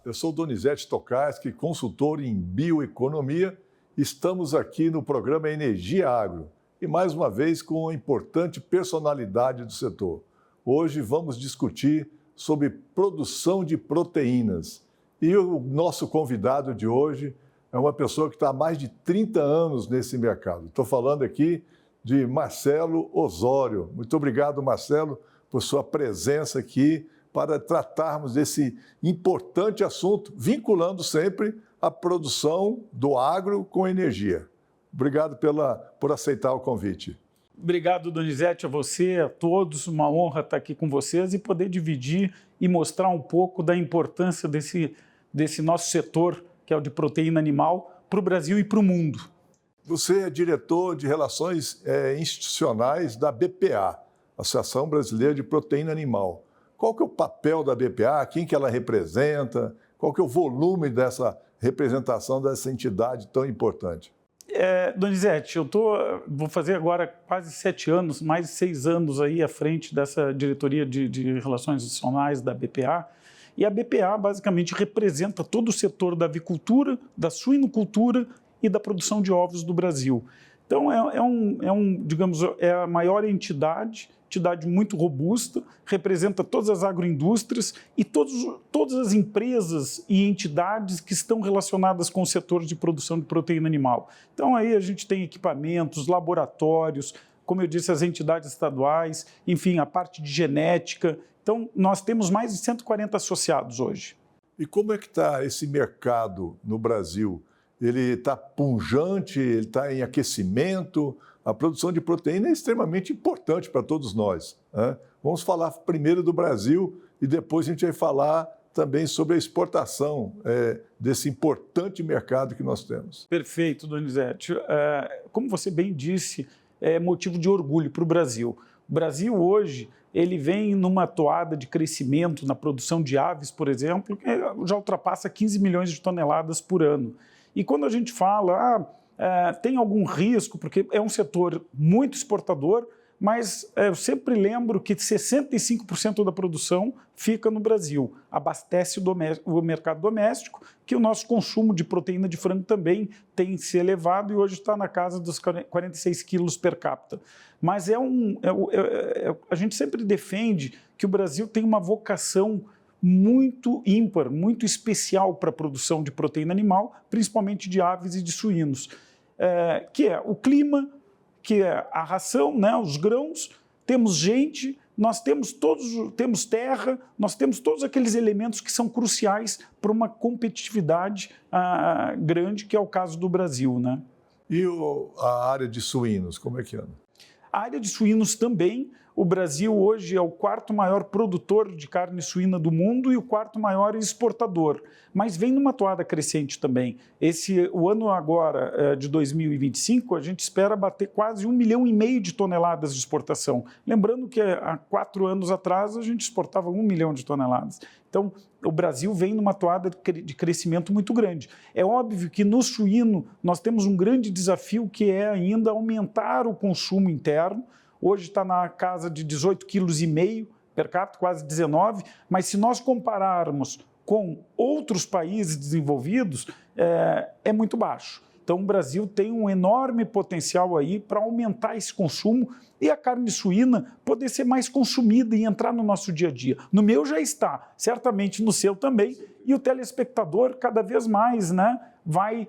eu sou Donizete Tokarski, consultor em bioeconomia. Estamos aqui no programa Energia Agro e, mais uma vez, com uma importante personalidade do setor. Hoje vamos discutir sobre produção de proteínas. E o nosso convidado de hoje é uma pessoa que está há mais de 30 anos nesse mercado. Estou falando aqui de Marcelo Osório. Muito obrigado, Marcelo, por sua presença aqui para tratarmos desse importante assunto, vinculando sempre a produção do agro com energia. Obrigado por aceitar o convite. Obrigado, Donizete, a você, a todos. Uma honra estar aqui com vocês e poder dividir e mostrar um pouco da importância desse nosso setor, que é o de proteína animal, para o Brasil e para o mundo. Você é diretor de Relações Institucionais da BPA, Associação Brasileira de Proteína Animal. Qual que é o papel da BPA? Quem que ela representa? Qual que é o volume dessa representação dessa entidade tão importante? Donizete, vou fazer agora quase 7 anos, mais de 6 anos aí à frente dessa diretoria de Relações Institucionais da BPA. E a BPA basicamente representa todo o setor da avicultura, da suinocultura e da produção de ovos do Brasil. Então, digamos, é a maior entidade muito robusta, representa todas as agroindústrias e todas as empresas e entidades que estão relacionadas com o setor de produção de proteína animal. Então, aí a gente tem equipamentos, laboratórios, como eu disse, as entidades estaduais, enfim, a parte de genética. Então, nós temos mais de 140 associados hoje. E como é que está esse mercado no Brasil? Ele está pujante, ele está em aquecimento? A produção de proteína é extremamente importante para todos nós, né? Vamos falar primeiro do Brasil e depois a gente vai falar também sobre a exportação desse importante mercado que nós temos. Perfeito, Donizete. Como você bem disse, é motivo de orgulho para o Brasil. O Brasil hoje ele vem numa toada de crescimento na produção de aves, por exemplo, que já ultrapassa 15 milhões de toneladas por ano. E quando a gente fala, tem algum risco, porque é um setor muito exportador, mas eu sempre lembro que 65% da produção fica no Brasil, abastece o mercado doméstico, que o nosso consumo de proteína de frango também tem se elevado e hoje está na casa dos 46 quilos per capita. Mas a gente sempre defende que o Brasil tem uma vocação muito ímpar, muito especial para a produção de proteína animal, principalmente de aves e de suínos, que é o clima, que é a ração, né, os grãos, temos gente, nós temos terra, nós temos todos aqueles elementos que são cruciais para uma competitividade grande, que é o caso do Brasil, né? E a área de suínos, como é que anda? A área de suínos também. O Brasil hoje é o 4º maior produtor de carne suína do mundo e o 4º maior exportador, mas vem numa toada crescente também. O ano agora de 2025, a gente espera bater quase 1,5 milhão de toneladas de exportação. Lembrando que há 4 anos atrás a gente exportava 1 milhão de toneladas. Então, o Brasil vem numa toada de crescimento muito grande. É óbvio que no suíno nós temos um grande desafio que é ainda aumentar o consumo interno. Hoje está na casa de 18,5 kg per capita, quase 19, mas se nós compararmos com outros países desenvolvidos, é muito baixo. Então o Brasil tem um enorme potencial aí para aumentar esse consumo e a carne suína poder ser mais consumida e entrar no nosso dia a dia. No meu já está, certamente no seu também, e o telespectador cada vez mais, né, vai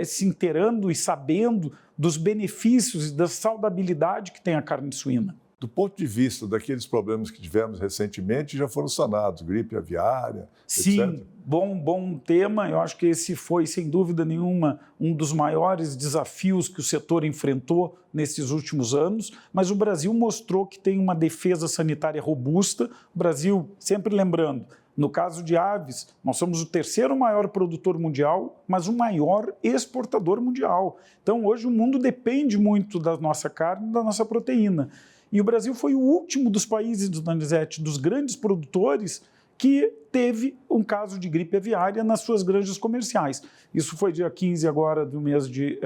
se inteirando e sabendo dos benefícios e da saudabilidade que tem a carne suína. Do ponto de vista daqueles problemas que tivemos recentemente, já foram sanados, gripe aviária, sim, etc. Bom tema. Eu acho que esse foi, sem dúvida nenhuma, um dos maiores desafios que o setor enfrentou nesses últimos anos, mas o Brasil mostrou que tem uma defesa sanitária robusta. O Brasil, sempre lembrando, no caso de aves, nós somos o 3º maior produtor mundial, mas o maior exportador mundial. Então, hoje o mundo depende muito da nossa carne, da nossa proteína. E o Brasil foi o último dos países, Donizete, dos grandes produtores que teve um caso de gripe aviária nas suas granjas comerciais. Isso foi dia 15 agora do mês de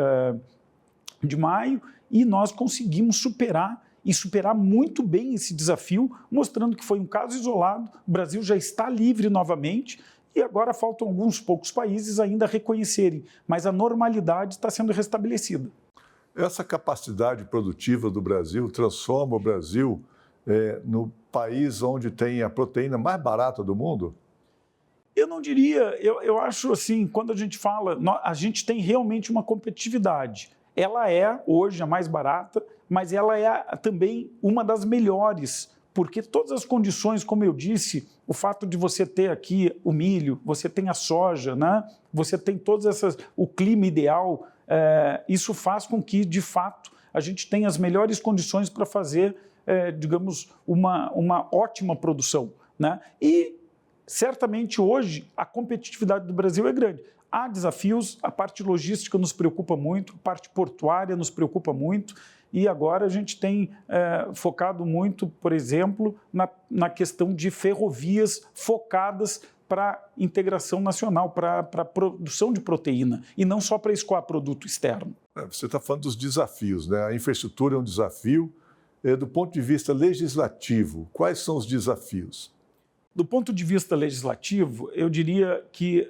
maio e nós conseguimos superar muito bem esse desafio, mostrando que foi um caso isolado, o Brasil já está livre novamente e agora faltam alguns poucos países ainda reconhecerem, mas a normalidade está sendo restabelecida. Essa capacidade produtiva do Brasil transforma o Brasil no país onde tem a proteína mais barata do mundo? Eu não diria, eu acho assim, quando a gente fala, a gente tem realmente uma competitividade. Ela é hoje a mais barata, mas ela é também uma das melhores, porque todas as condições, como eu disse, o fato de você ter aqui o milho, você tem a soja, né? Você tem todas essas, o clima ideal, isso faz com que, de fato, a gente tenha as melhores condições para fazer, digamos, uma ótima produção, né? E certamente hoje a competitividade do Brasil é grande. Há desafios, a parte logística nos preocupa muito, a parte portuária nos preocupa muito, e agora a gente tem focado muito, por exemplo, na questão de ferrovias focadas para integração nacional, para a produção de proteína, e não só para escoar produto externo. Você está falando dos desafios, né? A infraestrutura é um desafio. Do ponto de vista legislativo, quais são os desafios? Do ponto de vista legislativo, eu diria que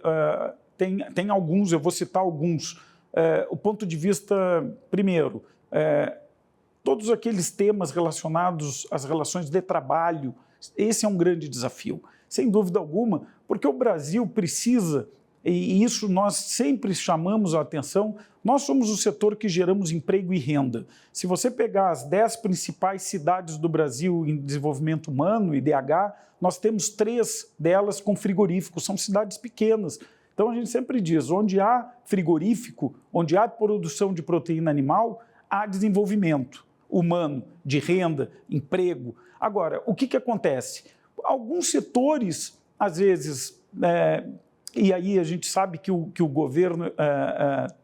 tem alguns, eu vou citar alguns. O ponto de vista, primeiro, todos aqueles temas relacionados às relações de trabalho, esse é um grande desafio, sem dúvida alguma, porque o Brasil precisa, e isso nós sempre chamamos a atenção, nós somos o setor que geramos emprego e renda. Se você pegar as 10 principais cidades do Brasil em desenvolvimento humano, IDH, nós temos 3 delas com frigoríficos, são cidades pequenas. Então a gente sempre diz, onde há frigorífico, onde há produção de proteína animal, há desenvolvimento humano, de renda, emprego. Agora, o que acontece? Alguns setores, às vezes, e aí a gente sabe que o governo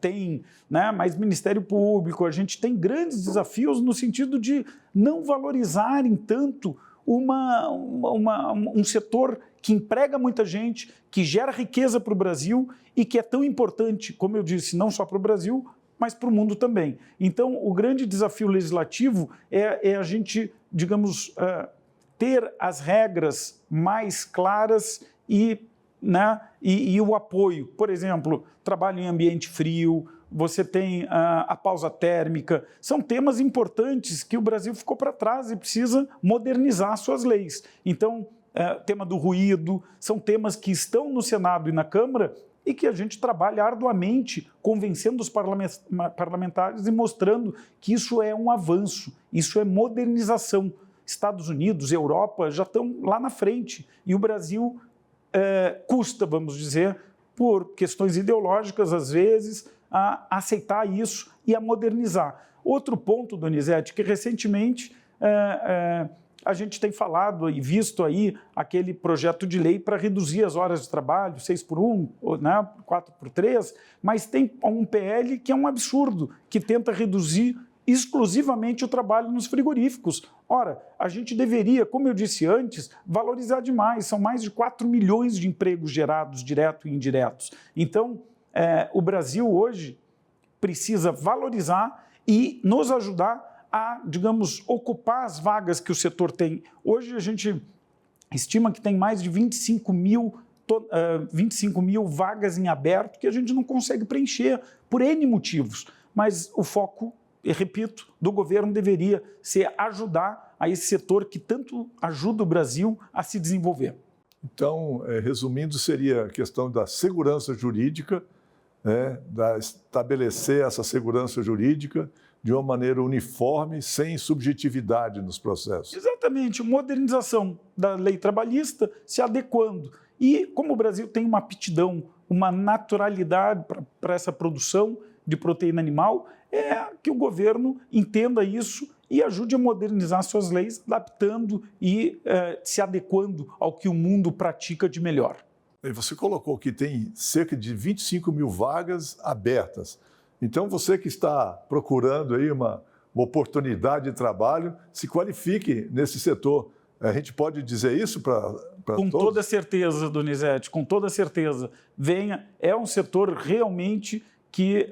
tem, né, mas Ministério Público, a gente tem grandes desafios no sentido de não valorizarem tanto um setor que emprega muita gente, que gera riqueza para o Brasil e que é tão importante, como eu disse, não só para o Brasil, mas para o mundo também. Então, o grande desafio legislativo é a gente, digamos, ter as regras mais claras e o apoio. Por exemplo, trabalho em ambiente frio, você tem a pausa térmica, são temas importantes que o Brasil ficou para trás e precisa modernizar suas leis. Então, tema do ruído, são temas que estão no Senado e na Câmara e que a gente trabalha arduamente convencendo os parlamentares e mostrando que isso é um avanço, isso é modernização. Estados Unidos, Europa já estão lá na frente e o Brasil custa, vamos dizer, por questões ideológicas, às vezes, a aceitar isso e a modernizar. Outro ponto, Donizete, que recentemente a gente tem falado e visto aí aquele projeto de lei para reduzir as horas de trabalho, 6x1, né, 4x3, mas tem um PL que é um absurdo, que tenta reduzir exclusivamente o trabalho nos frigoríficos. Ora, a gente deveria, como eu disse antes, valorizar demais. São mais de 4 milhões de empregos gerados, direto e indiretos. Então, o Brasil hoje precisa valorizar e nos ajudar a, digamos, ocupar as vagas que o setor tem. Hoje a gente estima que tem mais de 25 mil vagas em aberto que a gente não consegue preencher por N motivos. Mas o foco, e repito, do governo deveria ser ajudar a esse setor que tanto ajuda o Brasil a se desenvolver. Então, resumindo, seria a questão da segurança jurídica, estabelecer essa segurança jurídica de uma maneira uniforme, sem subjetividade nos processos. Exatamente, modernização da lei trabalhista, se adequando. E como o Brasil tem uma aptidão, uma naturalidade para essa produção de proteína animal, que o governo entenda isso e ajude a modernizar suas leis, adaptando e se adequando ao que o mundo pratica de melhor. E você colocou que tem cerca de 25 mil vagas abertas. Então, você que está procurando aí uma oportunidade de trabalho, se qualifique nesse setor. A gente pode dizer isso para todos? Com toda certeza, Donizete, com toda certeza. Venha, é um setor realmente que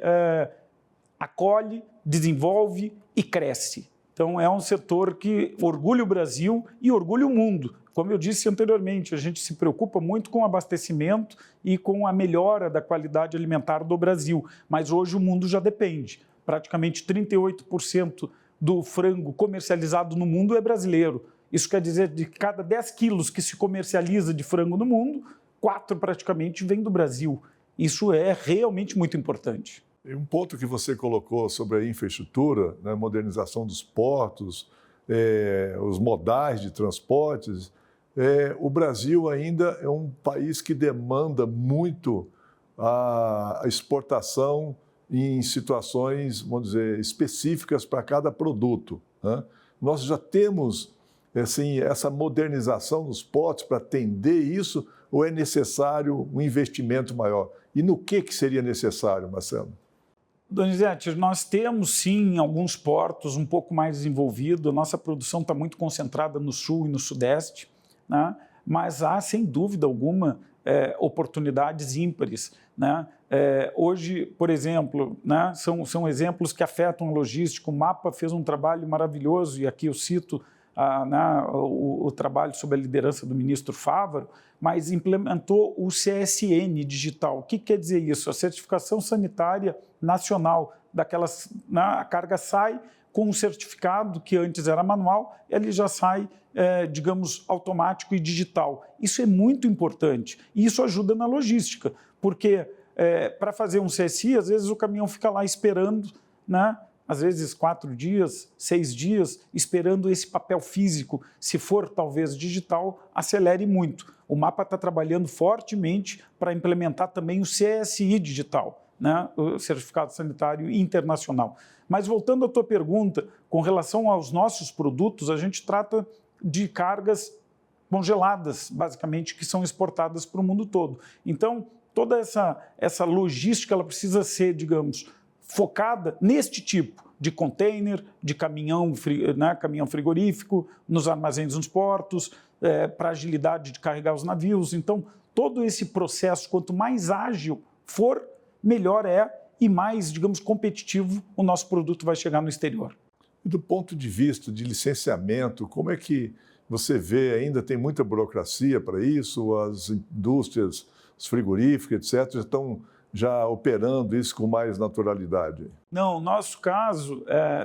acolhe, desenvolve e cresce. Então, é um setor que orgulha o Brasil e orgulha o mundo. Como eu disse anteriormente, a gente se preocupa muito com o abastecimento e com a melhora da qualidade alimentar do Brasil, mas hoje o mundo já depende. Praticamente 38% do frango comercializado no mundo é brasileiro. Isso quer dizer, de cada 10 quilos que se comercializa de frango no mundo, 4 praticamente vêm do Brasil. Isso é realmente muito importante. E um ponto que você colocou sobre a infraestrutura, né, modernização dos portos, os modais de transportes, o Brasil ainda é um país que demanda muito a exportação em situações, vamos dizer, específicas para cada produto, né? Nós já temos assim, essa modernização nos portos para atender isso, ou é necessário um investimento maior? E no que seria necessário, Marcelo? Donizete, nós temos sim alguns portos um pouco mais desenvolvidos, a nossa produção está muito concentrada no sul e no sudeste, né? Mas há, sem dúvida alguma, oportunidades ímpares, né? Hoje, por exemplo, né, são exemplos que afetam a logística. O MAPA fez um trabalho maravilhoso, e aqui eu cito o trabalho sob a liderança do ministro Fávaro, mas implementou o CSN digital. O que quer dizer isso? A certificação sanitária nacional daquelas, né, a carga sai com um certificado que antes era manual, ele já sai, digamos, automático e digital. Isso é muito importante e isso ajuda na logística, porque para fazer um CSI, às vezes o caminhão fica lá esperando, né? Às vezes 4 dias, 6 dias, esperando esse papel físico. Se for talvez digital, acelere muito. O MAPA está trabalhando fortemente para implementar também o CSI digital, né? O Certificado Sanitário Internacional. Mas voltando à tua pergunta, com relação aos nossos produtos, a gente trata de cargas congeladas, basicamente, que são exportadas para o mundo todo. Então, toda essa logística ela precisa ser, digamos, focada neste tipo de container, de caminhão, né, caminhão frigorífico, nos armazéns nos portos, para agilidade de carregar os navios. Então, todo esse processo, quanto mais ágil for, melhor é e mais, digamos, competitivo o nosso produto vai chegar no exterior. Do ponto de vista de licenciamento, como é que você vê, ainda tem muita burocracia para isso? As indústrias, os frigoríficos, etc., já operando isso com mais naturalidade? Não, o nosso caso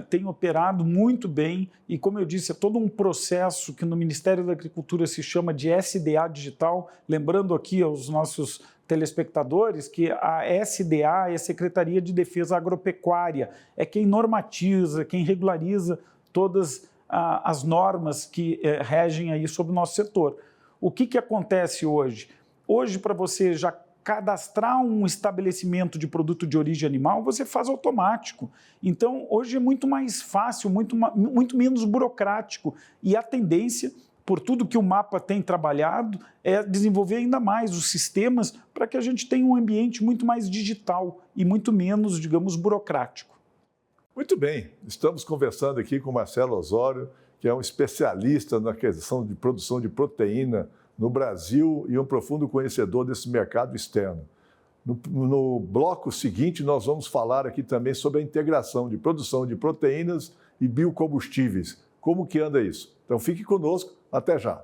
tem operado muito bem e, como eu disse, é todo um processo que no Ministério da Agricultura se chama de SDA digital. Lembrando aqui aos nossos telespectadores que a SDA é a Secretaria de Defesa Agropecuária, é quem normatiza, quem regulariza todas as normas que regem aí sobre o nosso setor. O que acontece hoje? Hoje, para você já cadastrar um estabelecimento de produto de origem animal, você faz automático. Então, hoje é muito mais fácil, muito menos burocrático. E a tendência, por tudo que o MAPA tem trabalhado, é desenvolver ainda mais os sistemas para que a gente tenha um ambiente muito mais digital e muito menos, digamos, burocrático. Muito bem, estamos conversando aqui com Marcelo Osório, que é um especialista na questão de produção de proteína no Brasil e um profundo conhecedor desse mercado externo. No bloco seguinte, nós vamos falar aqui também sobre a integração de produção de proteínas e biocombustíveis. Como que anda isso? Então fique conosco, até já.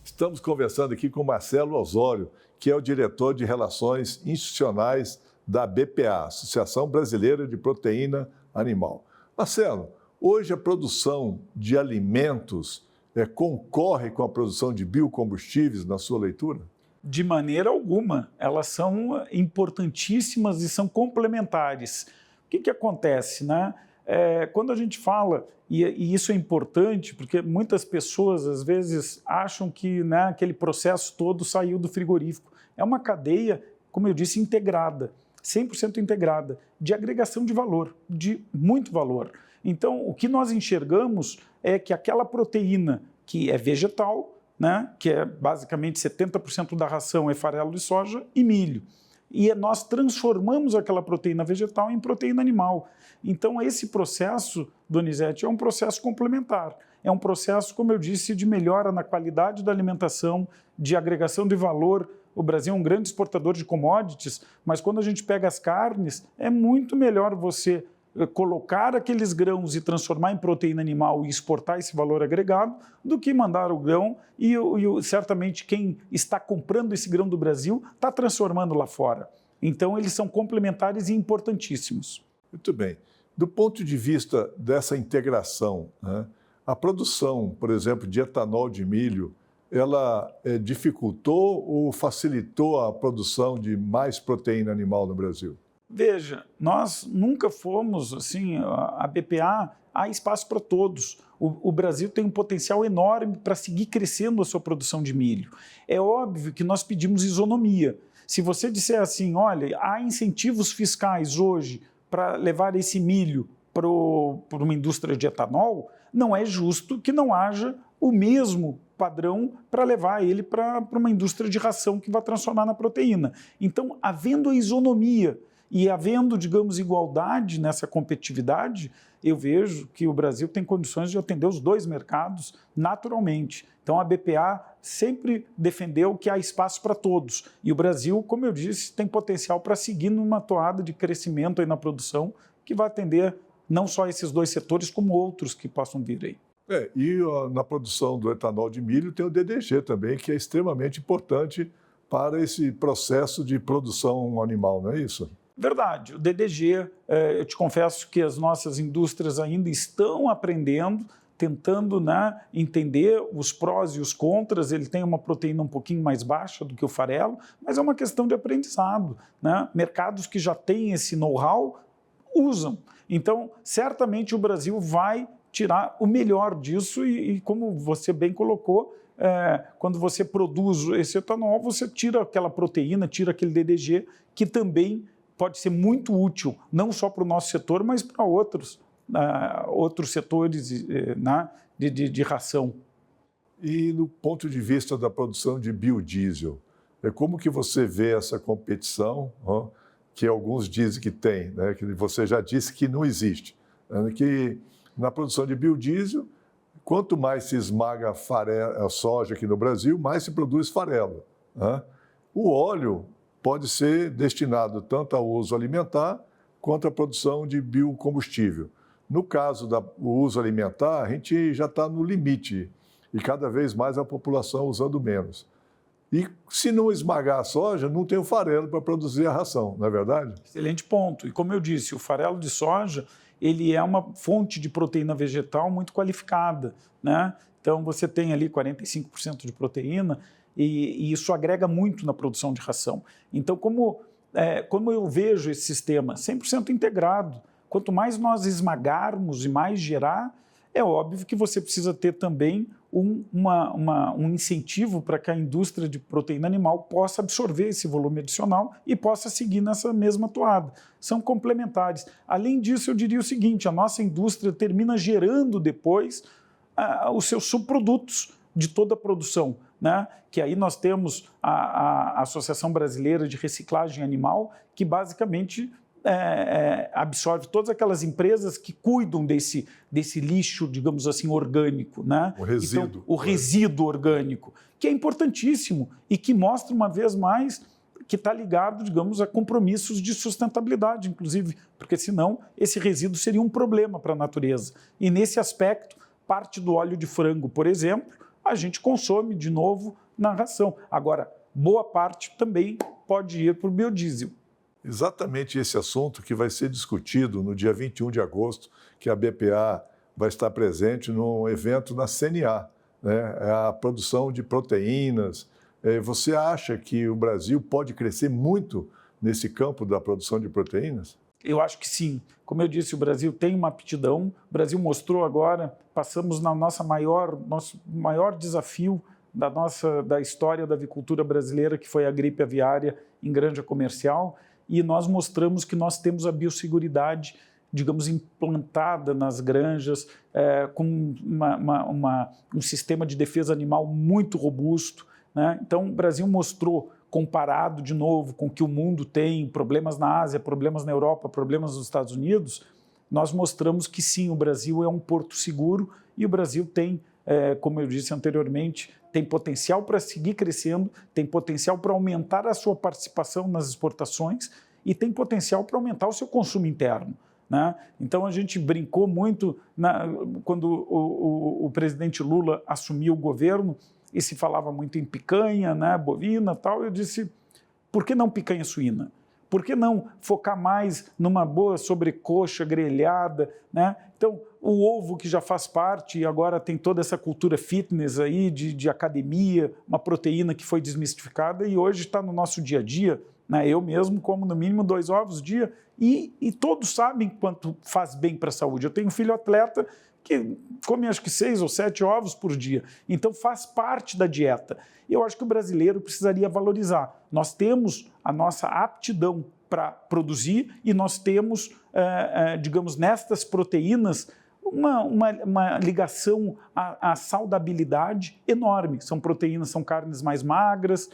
Estamos conversando aqui com Marcelo Osório, que é o diretor de Relações Institucionais da BPA, Associação Brasileira de Proteína Animal. Marcelo, hoje a produção de alimentos concorre com a produção de biocombustíveis, na sua leitura? De maneira alguma. Elas são importantíssimas e são complementares. O que acontece, né? Quando a gente fala, e isso é importante, porque muitas pessoas às vezes acham que, né, aquele processo todo saiu do frigorífico. É uma cadeia, como eu disse, integrada, 100% integrada, de agregação de valor, de muito valor. Então, o que nós enxergamos é que aquela proteína que é vegetal, né, que é basicamente 70% da ração é farelo de soja e milho. E nós transformamos aquela proteína vegetal em proteína animal. Então, esse processo, Donizete, é um processo complementar. É um processo, como eu disse, de melhora na qualidade da alimentação, de agregação de valor. O Brasil é um grande exportador de commodities, mas quando a gente pega as carnes, é muito melhor você colocar aqueles grãos e transformar em proteína animal e exportar esse valor agregado do que mandar o grão e certamente quem está comprando esse grão do Brasil está transformando lá fora. Então, eles são complementares e importantíssimos. Muito bem. Do ponto de vista dessa integração, né, a produção, por exemplo, de etanol de milho, ela dificultou ou facilitou a produção de mais proteína animal no Brasil? Veja, nós nunca fomos, assim, a BPA, há espaço para todos. O Brasil tem um potencial enorme para seguir crescendo a sua produção de milho. É óbvio que nós pedimos isonomia. Se você disser assim, olha, há incentivos fiscais hoje para levar esse milho para uma indústria de etanol, não é justo que não haja o mesmo padrão para levar ele para uma indústria de ração que vai transformar na proteína. Então, havendo a isonomia e havendo, digamos, igualdade nessa competitividade, eu vejo que o Brasil tem condições de atender os dois mercados naturalmente. Então, a BPA sempre defendeu que há espaço para todos. E o Brasil, como eu disse, tem potencial para seguir numa toada de crescimento aí na produção que vai atender não só esses dois setores, como outros que possam vir aí. Na produção do etanol de milho tem o DDG também, que é extremamente importante para esse processo de produção animal, não é isso? Verdade. O DDG, eu te confesso que as nossas indústrias ainda estão aprendendo, tentando, né, entender os prós e os contras. Ele tem uma proteína um pouquinho mais baixa do que o farelo, mas é uma questão de aprendizado, né? Mercados que já têm esse know-how usam. Então, certamente o Brasil vai tirar o melhor disso e como você bem colocou, quando você produz esse etanol, você tira aquela proteína, tira aquele DDG, que também pode ser muito útil, não só para o nosso setor, mas para outros setores de ração. E no ponto de vista da produção de biodiesel, como que você vê essa competição, que alguns dizem que tem, né, que você já disse que não existe, que na produção de biodiesel, quanto mais se esmaga a soja aqui no Brasil, mais se produz farelo, né? O óleo pode ser destinado tanto ao uso alimentar quanto à produção de biocombustível. No caso do uso alimentar, a gente já está no limite e cada vez mais a população usando menos. E se não esmagar a soja, não tem o farelo para produzir a ração, não é verdade? Excelente ponto. E como eu disse, o farelo de soja ele é uma fonte de proteína vegetal muito qualificada, né? Então, você tem ali 45% de proteína e isso agrega muito na produção de ração. Então, como eu vejo esse sistema 100% integrado, quanto mais nós esmagarmos e mais gerar, é óbvio que você precisa ter também um incentivo para que a indústria de proteína animal possa absorver esse volume adicional e possa seguir nessa mesma toada. São complementares. Além disso, eu diria o seguinte, a nossa indústria termina gerando depois os seus subprodutos de toda a produção, né? Que aí nós temos a Associação Brasileira de Reciclagem Animal, que basicamente absorve todas aquelas empresas que cuidam desse lixo, digamos assim, orgânico, né? O resíduo. Então, o resíduo orgânico, que é importantíssimo e que mostra uma vez mais que está ligado, digamos, a compromissos de sustentabilidade, inclusive, porque senão esse resíduo seria um problema para a natureza. E nesse aspecto, parte do óleo de frango, por exemplo, a gente consome de novo na ração. Agora, boa parte também pode ir para o biodiesel. Exatamente esse assunto que vai ser discutido no dia 21 de agosto, que a BPA vai estar presente num evento na CNA, né? A produção de proteínas. Você acha que o Brasil pode crescer muito nesse campo da produção de proteínas? Eu acho que sim. Como eu disse, o Brasil tem uma aptidão. O Brasil mostrou agora, passamos na nosso maior desafio da história da avicultura brasileira, que foi a gripe aviária em granja comercial, e nós mostramos que nós temos a biosseguridade digamos, implantada nas granjas, com um sistema de defesa animal muito robusto, né? Então, o Brasil mostrou, comparado de novo com o que o mundo tem, problemas na Ásia, problemas na Europa, problemas nos Estados Unidos, nós mostramos que sim, o Brasil é um porto seguro e o Brasil tem, como eu disse anteriormente, tem potencial para seguir crescendo, tem potencial para aumentar a sua participação nas exportações e tem potencial para aumentar o seu consumo interno, né? Então, a gente brincou muito quando o presidente Lula assumiu o governo e se falava muito em picanha, né, bovina e tal. Eu disse, por que não picanha suína? Por que não focar mais numa boa sobrecoxa grelhada, né? Então, o ovo que já faz parte e agora tem toda essa cultura fitness aí de academia, uma proteína que foi desmistificada e hoje está no nosso dia a dia, né? Eu mesmo como no mínimo 2 ovos dia e todos sabem quanto faz bem para a saúde. Eu tenho um filho atleta que come acho que 6 ou 7 ovos por dia, então faz parte da dieta. Eu acho que o brasileiro precisaria valorizar. Nós temos a nossa aptidão para produzir e nós temos, digamos, nestas proteínas, uma ligação à saudabilidade enorme. São proteínas, são carnes mais magras,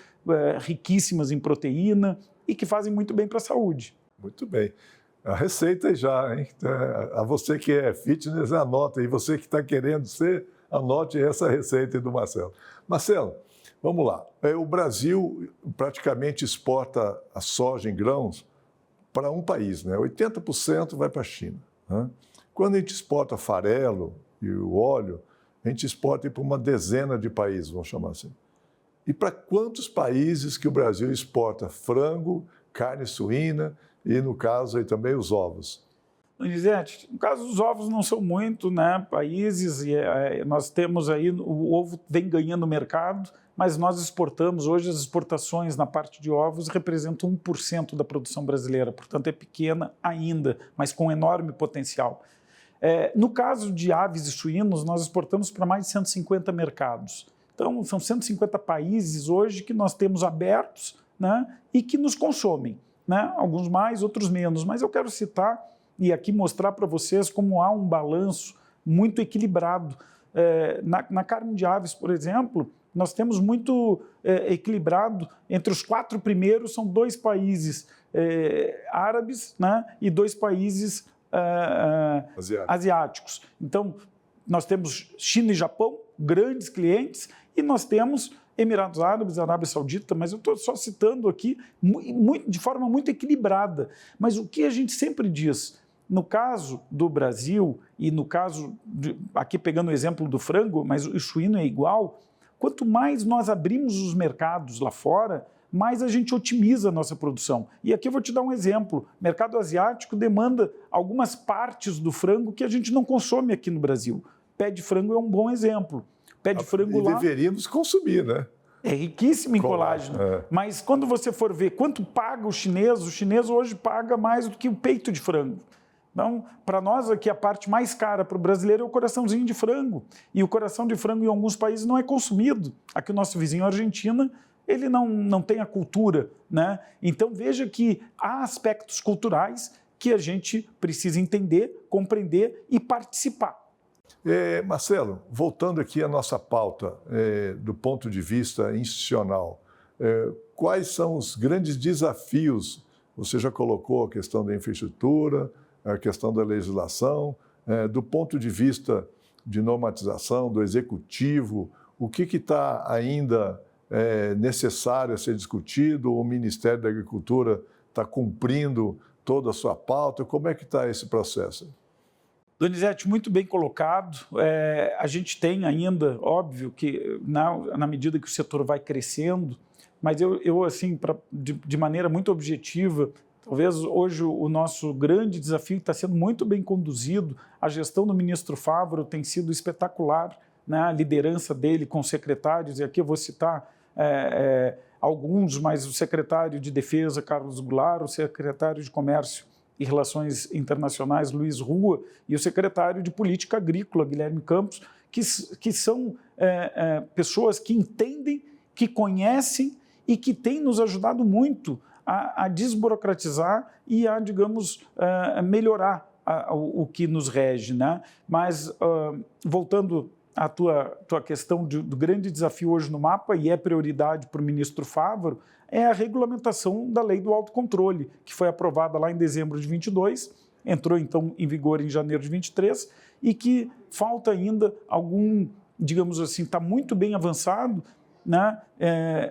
riquíssimas em proteína e que fazem muito bem para a saúde. Muito bem. A receita já, hein? A você que é fitness, anota. E você que está querendo ser, anote essa receita do Marcelo. Marcelo, vamos lá. O Brasil praticamente exporta a soja em grãos para um país, né? 80% vai para a China, né? Quando a gente exporta farelo e o óleo, a gente exporta para uma dezena de países, vamos chamar assim. E para quantos países que o Brasil exporta frango, carne suína e, no caso, aí também os ovos? Donizete, no caso dos ovos não são muito, né, países, e nós temos aí, o ovo vem ganhando mercado, mas nós exportamos, hoje as exportações na parte de ovos representam 1% da produção brasileira, portanto é pequena ainda, mas com enorme potencial. No caso de aves e suínos, nós exportamos para mais de 150 mercados. Então, são 150 países hoje que nós temos abertos, né, e que nos consomem, né, alguns mais, outros menos, mas eu quero citar e aqui mostrar para vocês como há um balanço muito equilibrado. Na carne de aves, por exemplo, nós temos muito equilibrado, entre os 4 primeiros são 2 países árabes, né, e 2 países asiáticos. Então, nós temos China e Japão, grandes clientes, e nós temos Emirados Árabes, Arábia Saudita, mas eu estou só citando aqui de forma muito equilibrada. Mas o que a gente sempre diz, no caso do Brasil, e no caso, aqui pegando o exemplo do frango, mas o suíno é igual, quanto mais nós abrimos os mercados lá fora, mais a gente otimiza a nossa produção. E aqui eu vou te dar um exemplo. O mercado asiático demanda algumas partes do frango que a gente não consome aqui no Brasil. Pé de frango é um bom exemplo. Pé de frango lá... E deveríamos consumir, né? É riquíssimo em colágeno. Mas quando você for ver quanto paga o chinês hoje paga mais do que o peito de frango. Então, para nós aqui, a parte mais cara para o brasileiro é o coraçãozinho de frango. E o coração de frango em alguns países não é consumido. Aqui o nosso vizinho, a Argentina, ele não tem a cultura, né? Então, veja que há aspectos culturais que a gente precisa entender, compreender e participar. Marcelo, voltando aqui à nossa pauta, do ponto de vista institucional, quais são os grandes desafios? Você já colocou a questão da infraestrutura, a questão da legislação, do ponto de vista de normatização, do executivo, o que está ainda necessário a ser discutido? O Ministério da Agricultura está cumprindo toda a sua pauta? Como é que está esse processo? Donizete, muito bem colocado. A gente tem ainda, óbvio, que na medida que o setor vai crescendo, mas eu assim, de maneira muito objetiva, talvez hoje o nosso grande desafio está sendo muito bem conduzido. A gestão do ministro Favaro tem sido espetacular, né? A liderança dele com secretários, e aqui eu vou citar alguns, mas o secretário de Defesa, Carlos Goulart, o secretário de Comércio e Relações Internacionais, Luiz Rua, e o secretário de Política Agrícola, Guilherme Campos, que são pessoas que entendem, que conhecem e que têm nos ajudado muito a desburocratizar e a, digamos, melhorar o que nos rege, né? Mas, voltando à tua questão do grande desafio hoje no mapa, e é prioridade para o ministro Fávaro, é a regulamentação da lei do autocontrole, que foi aprovada lá em dezembro de 22, entrou então em vigor em janeiro de 23, e que falta ainda algum, digamos assim, está muito bem avançado, né?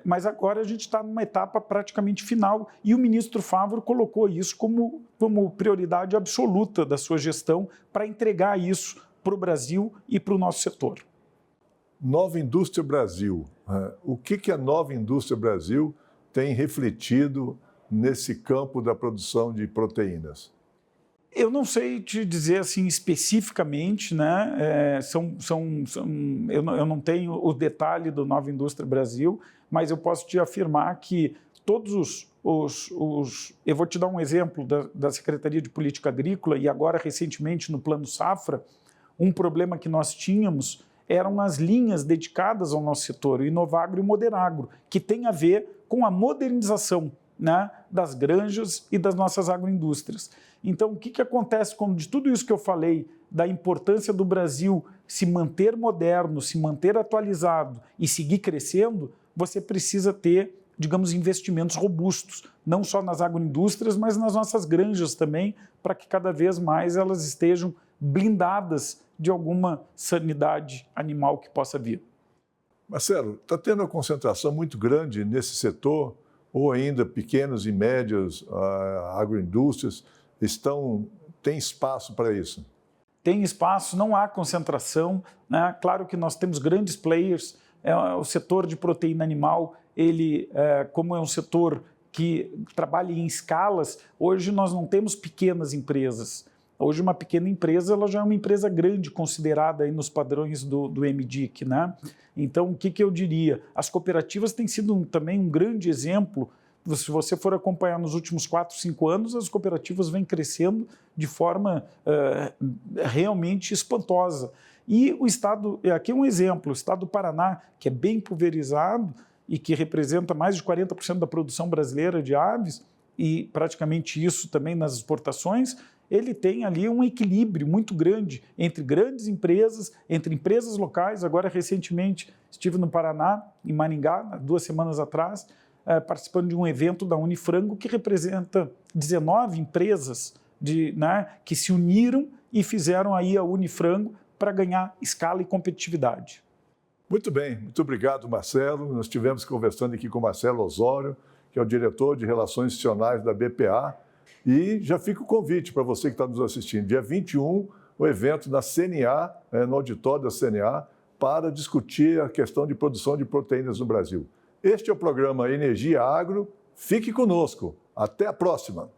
Mas agora a gente está numa etapa praticamente final e o ministro Fávaro colocou isso como prioridade absoluta da sua gestão para entregar isso para o Brasil e para o nosso setor. Nova Indústria Brasil. O que a Nova Indústria Brasil tem refletido nesse campo da produção de proteínas? Eu não sei te dizer assim especificamente, né? Eu não tenho o detalhe do Nova Indústria Brasil, mas eu posso te afirmar que todos eu vou te dar um exemplo da Secretaria de Política Agrícola e agora recentemente no Plano Safra, um problema que nós tínhamos eram as linhas dedicadas ao nosso setor, o Inovagro e o Moderagro, que tem a ver com a modernização, né, das granjas e das nossas agroindústrias. Então, o que acontece quando de tudo isso que eu falei, da importância do Brasil se manter moderno, se manter atualizado e seguir crescendo, você precisa ter, digamos, investimentos robustos, não só nas agroindústrias, mas nas nossas granjas também, para que cada vez mais elas estejam blindadas de alguma sanidade animal que possa vir. Marcelo, está tendo uma concentração muito grande nesse setor, ou ainda pequenas e médias agroindústrias tem espaço para isso? Tem espaço, não há concentração, né? Claro que nós temos grandes players, o setor de proteína animal, ele, como é um setor que trabalha em escalas, hoje nós não temos pequenas empresas. Hoje uma pequena empresa ela já é uma empresa grande, considerada aí nos padrões do MDIC, né? Então, o que eu diria? As cooperativas têm sido também um grande exemplo. Se você for acompanhar nos últimos 4, 5 anos, as cooperativas vêm crescendo de forma realmente espantosa. E o Estado, aqui é um exemplo, o Estado do Paraná, que é bem pulverizado e que representa mais de 40% da produção brasileira de aves, e praticamente isso também nas exportações, ele tem ali um equilíbrio muito grande entre grandes empresas, entre empresas locais. Agora, recentemente, estive no Paraná, em Maringá, 2 semanas atrás, participando de um evento da Unifrango que representa 19 empresas que se uniram e fizeram aí a Unifrango para ganhar escala e competitividade. Muito bem, muito obrigado, Marcelo. Nós estivemos conversando aqui com o Marcelo Osório, que é o diretor de Relações Institucionais da BPA, e já fica o convite para você que está nos assistindo. Dia 21, o evento na CNA, no auditório da CNA, para discutir a questão de produção de proteínas no Brasil. Este é o programa Energia Agro. Fique conosco. Até a próxima.